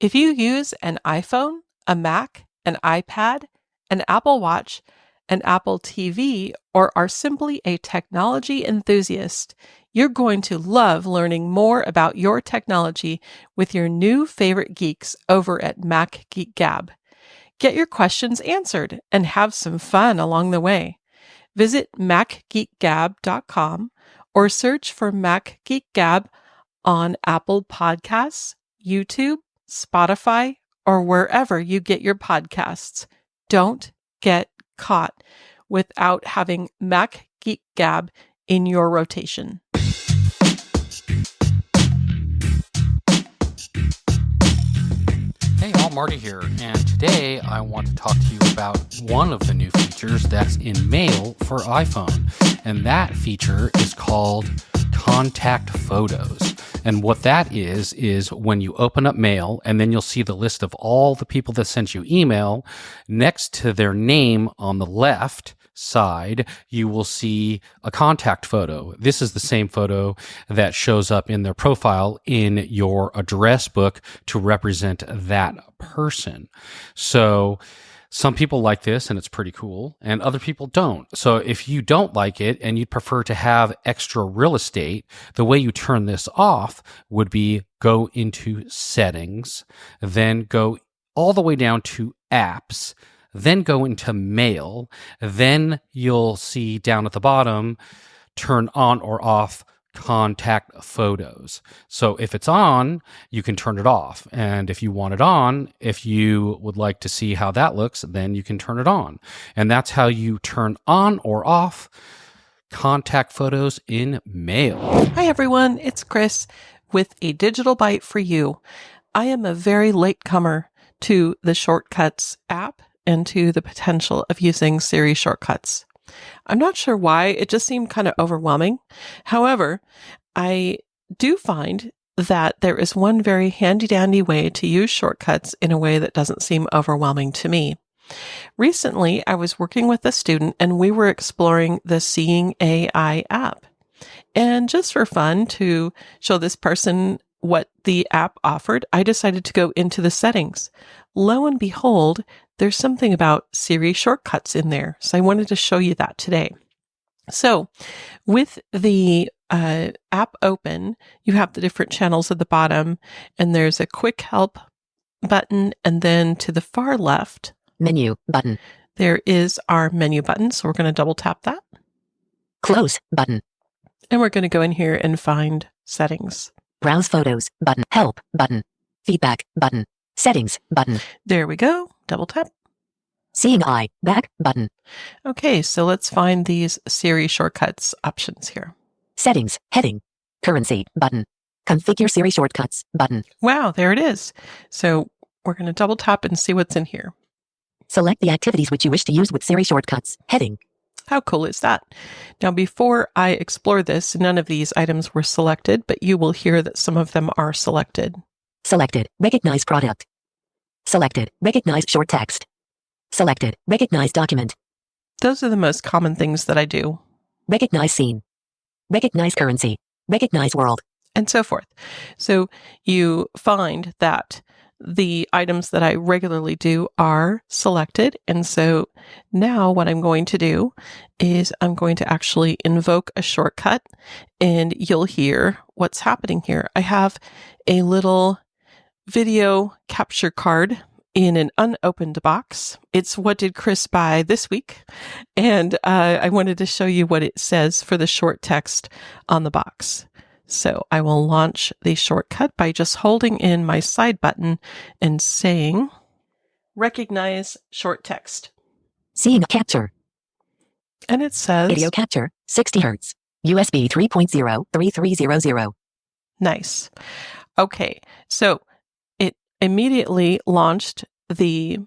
If you use an iPhone, a Mac, an iPad, an Apple Watch, an Apple TV, or are simply a technology enthusiast, you're going to love learning more about your technology with your new favorite geeks over at Mac Geek Gab. Get your questions answered and have some fun along the way. Visit macgeekgab.com or search for Mac Geek Gab on Apple Podcasts, YouTube, Spotify, or wherever you get your podcasts. Don't get caught without having Mac Geek Gab in your rotation. Hey all, Marty here, and today I want to talk to you about one of the new features that's in Mail for iPhone, and that feature is called Contact Photos. And what that is when you open up Mail, and then you'll see the list of all the people that sent you email. Next to their name on the left side, you will see a contact photo. This is the same photo that shows up in their profile in your address book to represent that person. So some people like this and it's pretty cool, and other people don't. So if you don't like it and you'd prefer to have extra real estate, the way you turn this off would be go into Settings, then go all the way down to Apps, then go into Mail, then you'll see down at the bottom, turn on or off Contact Photos. So if it's on, you can turn it off. And if you want it on, if you would like to see how that looks, then you can turn it on. And that's how you turn on or off Contact Photos in Mail. Hi everyone, it's Chris with a digital bite for you. I am a very latecomer to the Shortcuts app and to the potential of using Siri Shortcuts. I'm not sure why, it just seemed kind of overwhelming. However, I do find that there is one very handy-dandy way to use shortcuts in a way that doesn't seem overwhelming to me. Recently, I was working with a student and we were exploring the Seeing AI app. And just for fun, to show this person what the app offered, I decided to go into the settings. Lo and behold, there's something about Siri Shortcuts in there. So I wanted to show you that today. So with the app open, you have the different channels at the bottom, and there's a quick help button. And then to the far left, menu button. There is our menu button. So we're going to double tap that. Close button. And we're going to go in here and find settings. Browse photos button. Help button. Feedback button. Settings button. There we go. Double tap. Seeing AI back button. Okay, so let's find these Siri Shortcuts options here. Settings heading. Currency button. Configure Siri Shortcuts button. Wow, there it is. So we're going to double tap and see what's in here. Select the activities which you wish to use with Siri Shortcuts heading. How cool is that? Now, before I explore this, none of these items were selected, but you will hear that some of them are selected. Selected. Recognize product. Selected. Recognize short text. Selected. Recognize document. Those are the most common things that I do. Recognize scene. Recognize currency. Recognize world. And so forth. So you find that the items that I regularly do are selected. And so now what I'm going to do is I'm going to actually invoke a shortcut, and you'll hear what's happening here. I have a little video capture card in an unopened box. It's what did Chris buy this week? And I wanted to show you what it says for the short text on the box. So I will launch the shortcut by just holding in my side button and saying, recognize short text. Seeing capture. And it says, video capture, 60 Hertz, USB 3.0, 3300. Nice. Okay. So it immediately launched the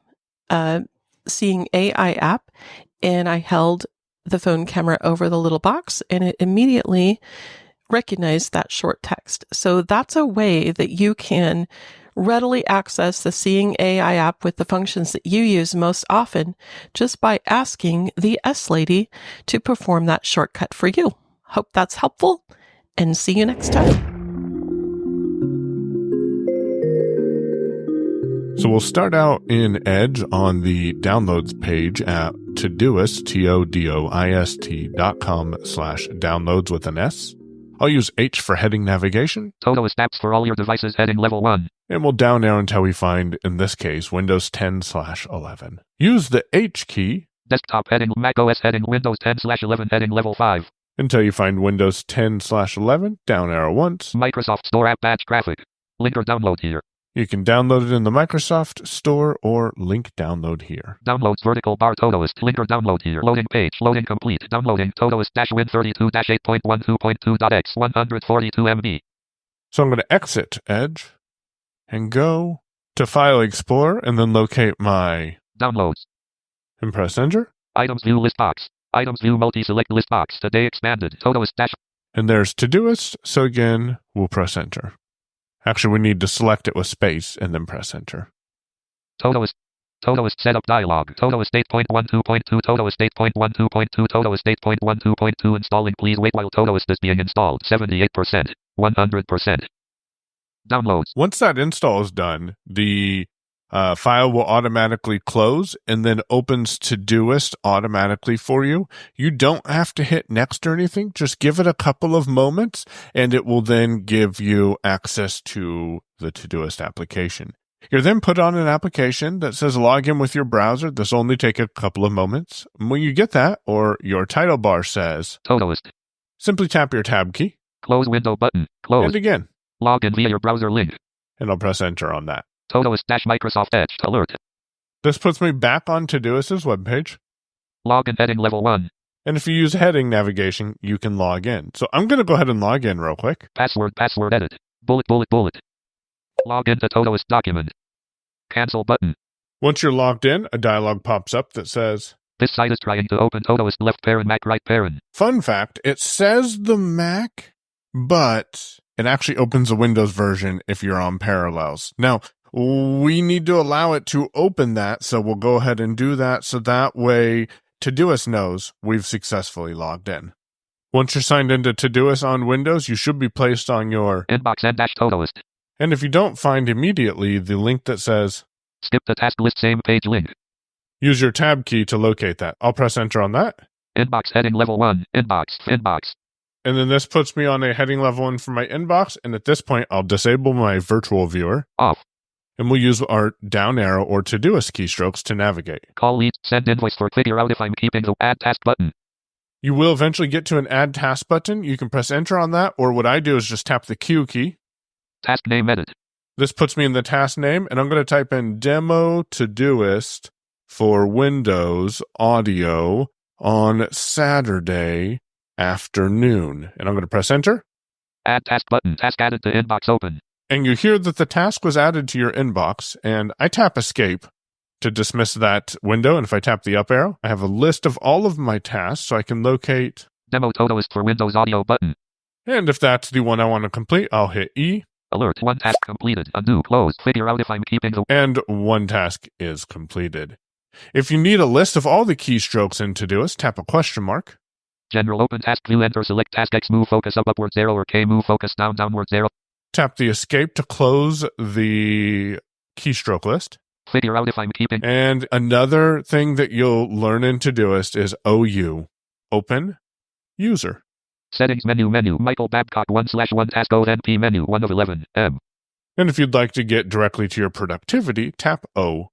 Seeing AI app, and I held the phone camera over the little box, and it immediately recognized that short text. So that's a way that you can readily access the Seeing AI app with the functions that you use most often just by asking the S Lady to perform that shortcut for you. Hope that's helpful, and see you next time. So we'll start out in Edge on the downloads page at Todoist, Todoist.com/downloads with an S. I'll use H for heading navigation. Todoist apps for all your devices heading level 1. And we'll down arrow until we find, in this case, Windows 10/11. Use the H key. Desktop heading Mac OS heading Windows 10/11 heading level 5. Until you find Windows 10/11, down arrow once. Microsoft Store app batch graphic. Link or download here. You can download it in the Microsoft Store or link download here. Downloads vertical bar Todoist. Link or download here. Loading page. Loading complete. Downloading Todoist-Win32-8.12.2.x 142 MB. So I'm going to exit Edge and go to File Explorer and then locate my downloads. And press Enter. Items view list box. Items view multi-select list box. Today expanded. Todoist dash. And there's Todoist. So again, we'll press Enter. Actually, we need to select it with space and then press Enter. Todoist setup dialog. Todoist 8.12.2. Todoist 8.12.2. Todoist 8.12.2 installing. Please wait while Todoist is being installed. 78%. 100%. Downloads. Once that install is done, the file will automatically close and then opens Todoist automatically for you. You don't have to hit next or anything. Just give it a couple of moments and it will then give you access to the Todoist application. You're then put on an application that says log in with your browser. This will only take a couple of moments. When you get that, or your title bar says Todoist, simply tap your tab key. Close window button. Close. And again. Log in via your browser link. And I'll press Enter on that. Todoist-Microsoft Edge alert. This puts me back on Todoist's webpage. Log in heading level 1. And if you use heading navigation, you can log in. So I'm going to go ahead and log in real quick. Password edit. Bullet. Log into Todoist document. Cancel button. Once you're logged in, a dialog pops up that says, this site is trying to open Todoist left parent Mac right parent. Fun fact, it says the Mac, but it actually opens a Windows version if you're on Parallels. Now, we need to allow it to open that, so we'll go ahead and do that so that way Todoist knows we've successfully logged in. Once you're signed into Todoist on Windows, you should be placed on your inbox and Todoist. And if you don't find immediately the link that says skip the task list same page link, use your tab key to locate that. I'll press Enter on that. Inbox heading level 1, inbox. And then this puts me on a heading level 1 for my inbox, and at this point, I'll disable my virtual viewer. Off. And we'll use our down arrow or Todoist keystrokes to navigate. Call leads, send invoice for figure out if I'm keeping the add task button. You will eventually get to an add task button. You can press Enter on that, or what I do is just tap the Q key. Task name edit. This puts me in the task name, and I'm going to type in Demo Todoist for Windows Audio on Saturday afternoon. And I'm going to press Enter. Add task button. Task added to inbox open. And you hear that the task was added to your inbox, and I tap Escape to dismiss that window. And if I tap the up arrow, I have a list of all of my tasks, so I can locate Demo Todoist for Windows Audio button. And if that's the one I want to complete, I'll hit E. Alert, one task completed. Undo, close. Figure out if I'm keeping the... And one task is completed. If you need a list of all the keystrokes in Todoist, tap a question mark. General open task view, enter, select task X, move focus up, upwards arrow, or K, move focus down, downwards arrow. Tap the escape to close the keystroke list. Figure out if I'm keeping... And another thing that you'll learn in Todoist is OU. Open user. Settings menu, Michael Babcock 1/1 task ONP menu 1 of 11, M. And if you'd like to get directly to your productivity, tap OP.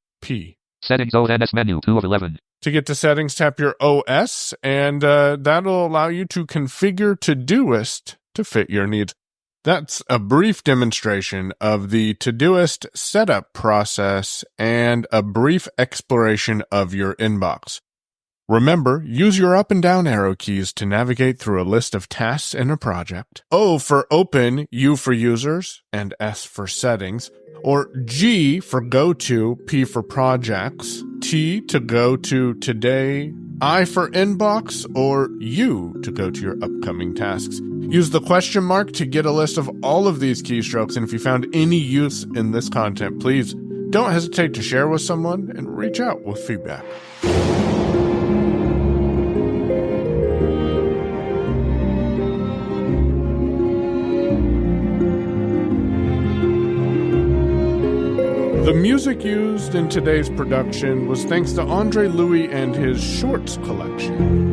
Settings ONS menu 2 of 11. To get to settings, tap your OS, and that'll allow you to configure Todoist to fit your needs. That's a brief demonstration of the Todoist setup process and a brief exploration of your inbox. Remember, use your up and down arrow keys to navigate through a list of tasks in a project. O for open, U for users, and S for settings, or G for go to, P for projects, T to go to today, I for inbox, or U to go to your upcoming tasks. Use the question mark to get a list of all of these keystrokes, and if you found any use in this content, please don't hesitate to share with someone and reach out with feedback. The music used in today's production was thanks to Andre Louis and his Shorts collection.